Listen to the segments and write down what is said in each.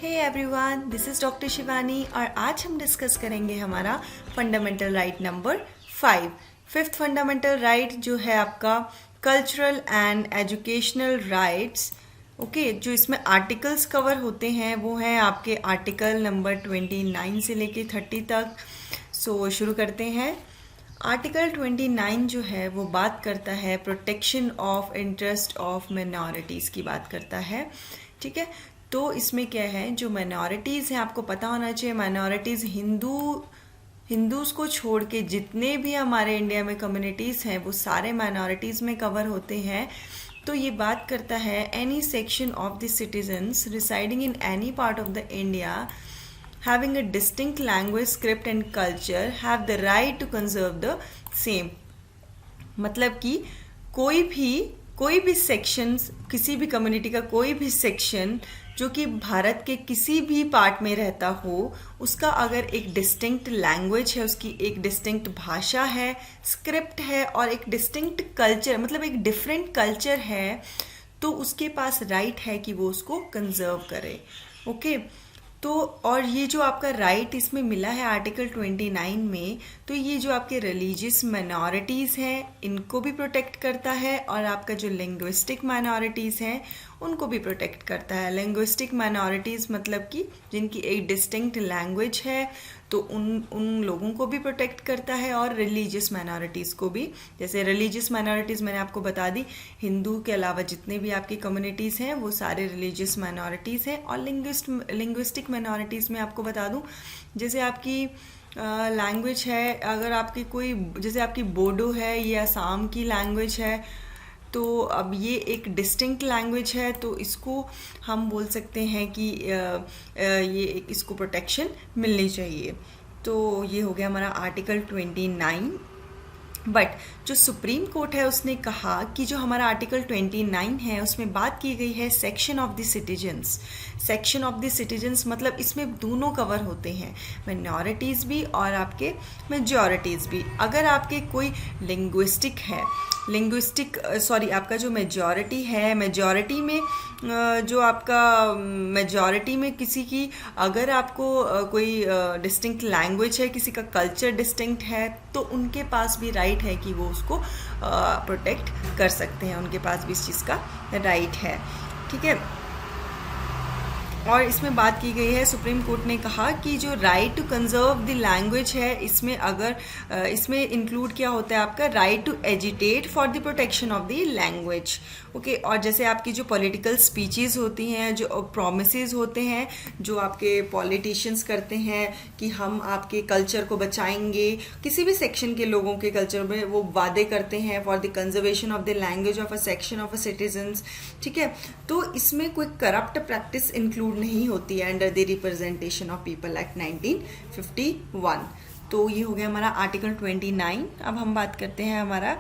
Hey everyone, this is doctor Shivani और आज हम डिस्कस करेंगे हमारा fundamental right number 5। Fifth fundamental right जो है आपका cultural and educational rights. Okay, जो इसमें आर्टिकल्स कवर होते हैं वो हैं आपके आर्टिकल नंबर 29 से लेके 30 तक। सो शुरू करते हैं। आर्टिकल 29 जो है वो बात करता है protection of interest of minorities की बात करता है। ठीक है, तो इसमें क्या है, जो माइनॉरिटीज़ हैं आपको पता होना चाहिए, माइनॉरिटीज़ हिंदूज़ को छोड़ के जितने भी हमारे इंडिया में कम्युनिटीज़ हैं वो सारे माइनॉरिटीज़ में कवर होते हैं। तो ये बात करता है any section of the citizens residing in any part of the India having a distinct language, script and culture have the right to conserve the same। मतलब कि कोई भी सेक्शन, किसी भी कम्युनिटी का कोई भी सेक्शन जो कि भारत के किसी भी पार्ट में रहता हो, उसका अगर एक डिस्टिंक्ट लैंग्वेज है, उसकी एक डिस्टिंक्ट भाषा है, स्क्रिप्ट है और एक डिस्टिंक्ट कल्चर मतलब एक डिफरेंट कल्चर है, तो उसके पास राइट है कि वो उसको कंजर्व करे। ओके, तो और ये जो आपका राइट इसमें मिला है आर्टिकल 29 में, तो ये जो आपके रिलीजियस माइनॉरिटीज़ हैं इनको भी प्रोटेक्ट करता है और आपका जो लिंग्विस्टिक माइनॉरिटीज़ हैं उनको भी प्रोटेक्ट करता है। लिंग्विस्टिक माइनॉरिटीज़ मतलब कि जिनकी एक डिस्टिंक्ट लैंग्वेज है, तो उन लोगों को भी प्रोटेक्ट करता है और रिलीजियस माइनॉरिटीज़ को भी। जैसे रिलीजियस माइनॉरिटीज़ मैंने आपको बता दी, हिंदू के अलावा जितने भी आपकी कम्युनिटीज़ हैं वो सारे रिलीजियस माइनॉरिटीज़ हैं। और लिंग्विस्टिक माइनॉरिटीज़ में आपको बता दूं, जैसे आपकी लैंग्वेज है, अगर आपकी कोई जैसे आपकी बोडो है, ये असम की लैंग्वेज है, तो अब ये एक डिस्टिंक्ट लैंग्वेज है, तो इसको हम बोल सकते हैं कि इसको प्रोटेक्शन मिलनी चाहिए। तो ये हो गया हमारा आर्टिकल 29। बट जो सुप्रीम कोर्ट है उसने कहा कि जो हमारा आर्टिकल 29 है उसमें बात की गई है section of the citizens. Section of the citizens मतलब इसमें दोनों कवर होते हैं, माइनॉरिटीज़ भी और आपके मेजॉरिटीज़ भी। अगर आपके कोई आपका जो मेजॉरिटी है, मेजॉरिटी में किसी की अगर आपको कोई डिस्टिंक्ट लैंग्वेज है, किसी का कल्चर डिस्टिंक्ट है, तो उनके पास भी राइट है कि वो उसको प्रोटेक्ट कर सकते हैं, उनके पास भी इस चीज़ का राइट है। ठीक है, और इसमें बात की गई है, सुप्रीम कोर्ट ने कहा कि जो right to conserve the language है, इसमें अगर इसमें इंक्लूड क्या होता है आपका right to agitate for the protection of the language. Okay, और जैसे आपकी जो पॉलिटिकल स्पीचेस होती हैं, जो प्रोमिसेस होते हैं, जो आपके पॉलिटिशियंस करते हैं कि हम आपके कल्चर को बचाएंगे, किसी भी सेक्शन के लोगों के कल्चर में वो वादे करते हैं for the conservation of the language of a section of a citizens. ठीक है, तो इसमें कोई करप्ट प्रैक्टिस इंक्लूड नहीं होती है under the representation of people act 1951। तो ये हो गया हमारा आर्टिकल 29। अब हम बात करते हैं हमारा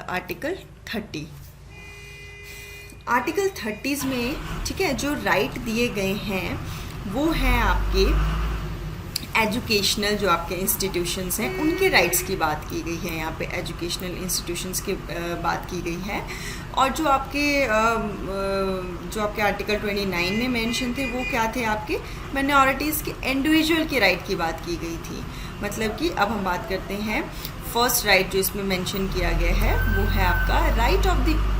आर्टिकल 30। आर्टिकल 30 में, ठीक है, जो राइट दिए गए हैं वो हैं आपके एजुकेशनल, जो आपके इंस्टीट्यूशंस हैं उनके राइट्स की बात की गई है। यहाँ पे एजुकेशनल इंस्टीट्यूशंस की बात की गई है। और जो आपके आर्टिकल 29 में मेंशन थे वो क्या थे, आपके माइनॉरिटीज़ के इंडिविजुअल के राइट की बात की गई थी। मतलब कि अब हम बात करते हैं फर्स्ट राइट जो इसमें मेंशन किया गया है वो है आपका राइट ऑफ द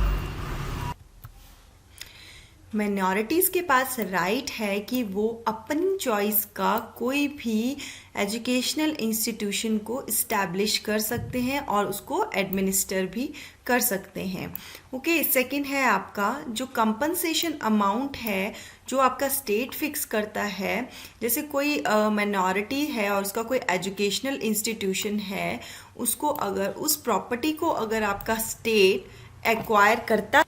माइनॉरिटीज़ के पास राइट है कि वो अपनी चॉइस का कोई भी एजुकेशनल इंस्टीट्यूशन को इस्टेब्लिश कर सकते हैं और उसको एडमिनिस्टर भी कर सकते हैं। ओके, सेकंड है आपका जो कंपनसेशन अमाउंट है जो आपका स्टेट फिक्स करता है। जैसे कोई माइनॉरिटी है और उसका कोई एजुकेशनल इंस्टीट्यूशन है, उसको अगर उस प्रॉपर्टी को अगर आपका स्टेट एक्वायर करता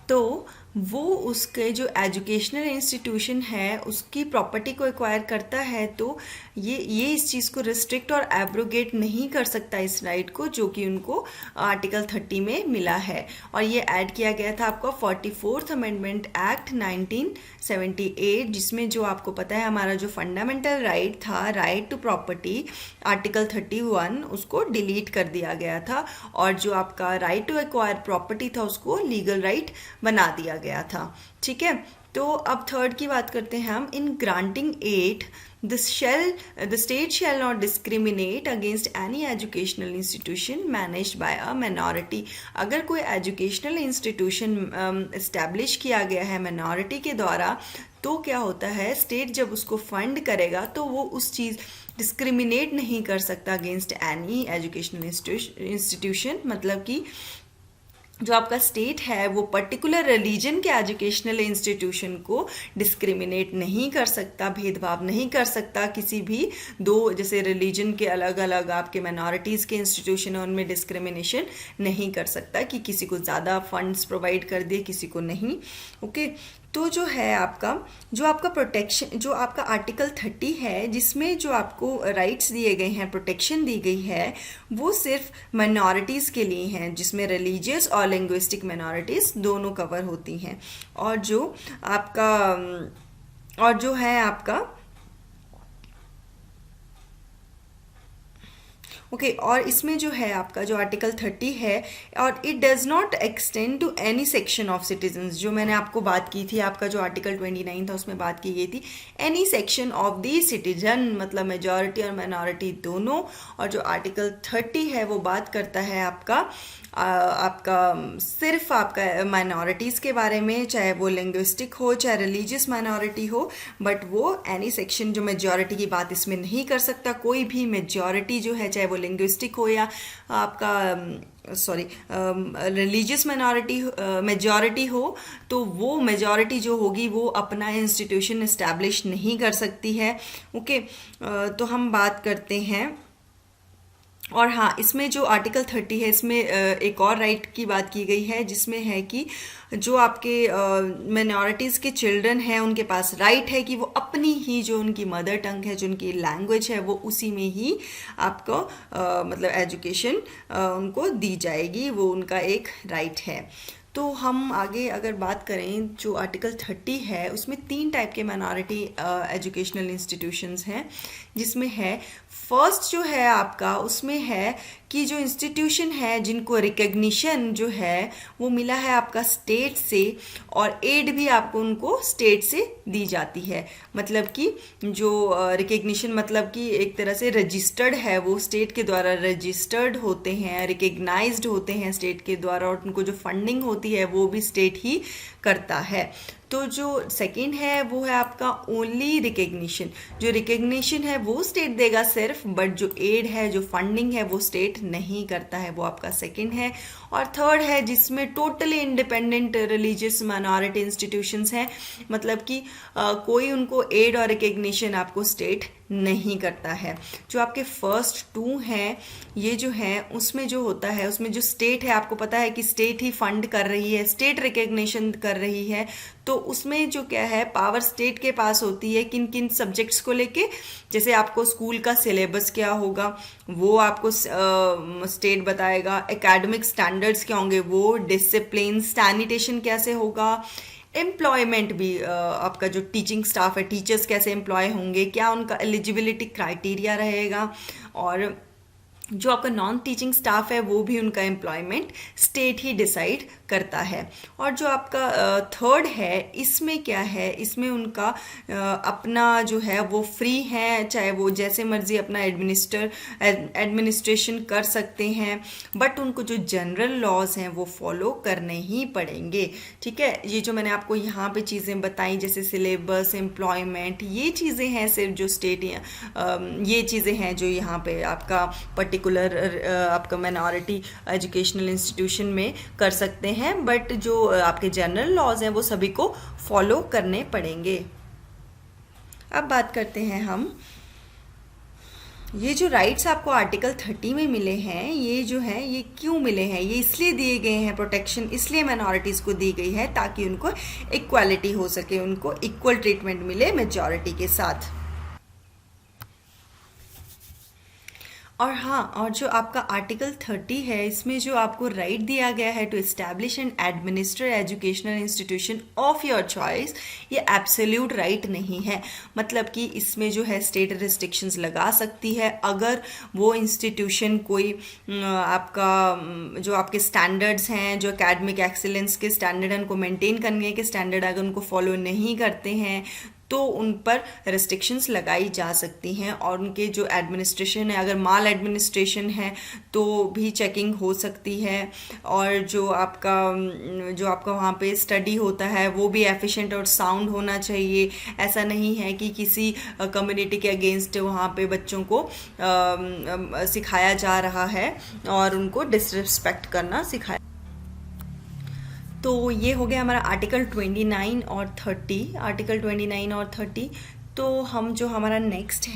तो वो उसके जो एजुकेशनल इंस्टीट्यूशन है उसकी प्रॉपर्टी को एक्वायर करता है, तो ये इस चीज़ को रिस्ट्रिक्ट और एब्रोगेट नहीं कर सकता इस राइट को, जो कि उनको आर्टिकल 30 में मिला है। और ये ऐड किया गया था आपका 44th अमेंडमेंट एक्ट 1978, जिसमें जो आपको पता है हमारा जो फंडामेंटल राइट था, राइट टू प्रॉपर्टी, आर्टिकल 31 उसको डिलीट कर दिया गया था और जो आपका राइट टू एक्वायर प्रॉपर्टी था उसको लीगल राइट बना दिया गया गया था। ठीक है, तो अब थर्ड की बात करते हैं हम। In granting aid the state shall not discriminate against any educational institution managed by a minority। अगर कोई एजुकेशनल इंस्टीट्यूशन इस्टेब्लिश किया गया है मिनॉरिटी के द्वारा, तो क्या होता है, स्टेट जब उसको फंड करेगा तो वो उस चीज़ डिस्क्रिमिनेट नहीं कर सकता अगेंस्ट एनी एजुकेशनल इंस्टीट्यूशन। मतलब कि जो आपका स्टेट है वो पर्टिकुलर रिलीजन के एजुकेशनल इंस्टीट्यूशन को डिस्क्रिमिनेट नहीं कर सकता, भेदभाव नहीं कर सकता किसी भी दो, जैसे रिलीजन के अलग अलग आपके माइनॉरिटीज़ के इंस्टीट्यूशन है उनमें डिस्क्रिमिनेशन नहीं कर सकता कि किसी को ज़्यादा फंड्स प्रोवाइड कर दिए किसी को नहीं। ओके, तो जो है आपका प्रोटेक्शन, जो आपका आर्टिकल 30 है जिसमें जो आपको राइट्स दिए गए हैं, प्रोटेक्शन दी गई है, वो सिर्फ माइनॉरिटीज़ के लिए हैं, जिसमें रिलीजियस और लिंग्विस्टिक माइनॉरिटीज़ दोनों कवर होती हैं। और जो है आपका ओके और इसमें जो है आपका जो आर्टिकल 30 है, और it does not extend to any section of citizens. जो मैंने आपको बात की थी, आपका जो आर्टिकल 29 था उसमें बात की गई थी any section of the citizen, मतलब मेजॉरिटी और माइनॉरिटी दोनों। और जो आर्टिकल 30 है वो बात करता है आपका सिर्फ आपका माइनॉरिटीज़ के बारे में, चाहे वो लिंग्विस्टिक हो चाहे रिलीजियस माइनॉरिटी हो, बट वो एनी सेक्शन जो मेजॉरिटी की बात इसमें नहीं कर सकता। कोई भी मेजॉरिटी जो है, चाहे वो लिंग्विस्टिक हो या आपका रिलीजियस मेजॉरिटी हो, तो वो मेजॉरिटी जो होगी वो अपना इंस्टीट्यूशन इस्टेब्लिश नहीं कर सकती है। ओके, तो हम बात करते हैं। और हाँ, इसमें जो आर्टिकल 30 है इसमें एक और राइट की बात की गई है, जिसमें है कि जो आपके मिनॉरिटीज़ के चिल्ड्रन हैं उनके पास राइट है कि वो अपनी ही जो उनकी मदर टंग है, जो उनकी लैंग्वेज है, वो उसी में ही आपको मतलब एजुकेशन उनको दी जाएगी, वो उनका एक राइट है। तो हम आगे अगर बात करें, जो आर्टिकल 30 है उसमें 3 टाइप के माइनॉरिटी एजुकेशनल इंस्टीट्यूशंस हैं, जिसमें है फर्स्ट जो है आपका, उसमें है कि जो इंस्टीट्यूशन है जिनको रिकग्निशन जो है वो मिला है आपका स्टेट से, और एड भी आपको उनको स्टेट से दी जाती है। मतलब कि जो रिकग्निशन मतलब कि एक तरह से रजिस्टर्ड है, वो स्टेट के द्वारा रजिस्टर्ड होते हैं, रिकग्नाइज्ड होते हैं स्टेट के द्वारा, और उनको जो फंडिंग होती है वो भी स्टेट ही करता है। तो जो सेकंड है वो है आपका ओनली रिकग्निशन। जो रिकग्निशन है वो स्टेट देगा सिर्फ, बट जो एड है, जो फंडिंग है, वो स्टेट नहीं करता है, वो आपका सेकंड है। और थर्ड है जिसमें totally independent religious minority institutions हैं, मतलब कि कोई उनको एड और रिकग्निशन आपको स्टेट नहीं करता है। जो आपके फर्स्ट 2 हैं, ये जो है उसमें जो होता है, उसमें जो स्टेट है, आपको पता है कि स्टेट ही फंड कर रही है, स्टेट रिकग्निशन कर रही है, तो उसमें जो क्या है, पावर स्टेट के पास होती है किन किन सब्जेक्ट्स को लेके। जैसे आपको स्कूल का सिलेबस क्या होगा वो आपको स्टेट बताएगा, एकेडमिक स्टैंडर्ड्स क्या होंगे वो, डिसिप्लिन, सैनिटेशन कैसे होगा, एम्प्लॉयमेंट भी आपका जो टीचिंग स्टाफ है, टीचर्स कैसे एम्प्लॉय होंगे, क्या उनका एलिजिबिलिटी क्राइटेरिया रहेगा, और जो आपका नॉन टीचिंग स्टाफ है वो भी उनका एम्प्लॉयमेंट स्टेट ही डिसाइड करता है। और जो आपका थर्ड है, इसमें क्या है, इसमें उनका अपना जो है वो फ्री है, चाहे वो जैसे मर्जी अपना एडमिनिस्ट्रेशन कर सकते हैं, बट उनको जो जनरल लॉज हैं वो फॉलो करने ही पड़ेंगे। ठीक है, ये जो मैंने आपको यहाँ पे चीज़ें बताई, जैसे सिलेबस, एम्प्लॉयमेंट, ये चीज़ें हैं सिर्फ जो स्टेट ये चीज़ें हैं जो यहाँ पे आपका पर्टिकुलर आपका माइनॉरिटी एजुकेशनल इंस्टीट्यूशन में कर सकते हैं, बट जो आपके जनरल लॉज हैं वो सभी को फॉलो करने पड़ेंगे। अब बात करते हैं हम, ये जो राइट्स आपको आर्टिकल 30 में मिले हैं, ये जो है ये क्यों मिले हैं, ये इसलिए दिए गए हैं, प्रोटेक्शन इसलिए माइनॉरिटीज़ को दी गई है ताकि उनको इक्वालिटी हो सके, उनको इक्वल ट्रीटमेंट मिले मेजॉरिटी के साथ। और हाँ, और जो आपका आर्टिकल 30 है, इसमें जो आपको राइट दिया गया है to establish and administer educational institution of your choice, ये एब्सोल्यूट राइट नहीं है। मतलब कि इसमें जो है स्टेट रिस्ट्रिक्शंस लगा सकती है अगर वो इंस्टीट्यूशन कोई जो आपके स्टैंडर्ड्स हैं, जो एकेडमिक एक्सीलेंस के स्टैंडर्ड हैं, उनको मेंटेन करने के स्टैंडर्ड अगर उनको फॉलो नहीं करते हैं तो उन पर रिस्ट्रिक्शंस लगाई जा सकती हैं। और उनके जो एडमिनिस्ट्रेशन है, अगर माल एडमिनिस्ट्रेशन है तो भी चेकिंग हो सकती है। और जो आपका वहाँ पे स्टडी होता है वो भी एफिशिएंट और साउंड होना चाहिए। ऐसा नहीं है कि किसी कम्युनिटी के अगेंस्ट वहाँ पे बच्चों को सिखाया जा रहा है और उनको डिसरिस्पेक्ट करना सिखाया। तो ये हो गया हमारा आर्टिकल 29 और 30, आर्टिकल 29 और 30। तो हम जो हमारा नेक्स्ट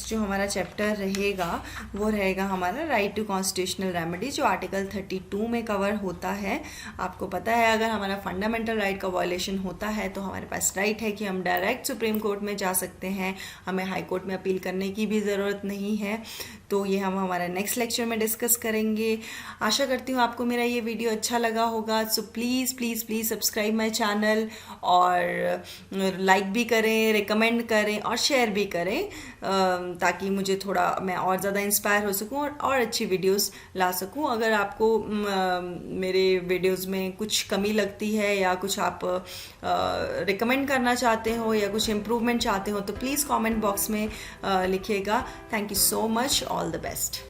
जो हमारा चैप्टर रहेगा वो रहेगा हमारा राइट टू कॉन्स्टिट्यूशनल रेमेडी, जो आर्टिकल 32 में कवर होता है। आपको पता है अगर हमारा फंडामेंटल राइट का वायलेशन होता है तो हमारे पास राइट है कि हम डायरेक्ट सुप्रीम कोर्ट में जा सकते हैं, हमें हाई कोर्ट में अपील करने की भी ज़रूरत नहीं है। तो ये हम हमारा नेक्स्ट लेक्चर में डिस्कस करेंगे। आशा करती हूँ आपको मेरा ये वीडियो अच्छा लगा होगा। So please please please subscribe my channel और लाइक भी करें, रिकमेंड करें और शेयर भी करें, ताकि मुझे थोड़ा मैं और ज़्यादा इंस्पायर हो सकूं और अच्छी वीडियोस ला सकूं। अगर आपको मेरे वीडियोस में कुछ कमी लगती है या कुछ आप रिकमेंड करना चाहते हो या कुछ इम्प्रूवमेंट चाहते हो तो प्लीज़ कमेंट बॉक्स में लिखिएगा। Thank you so much, all the best.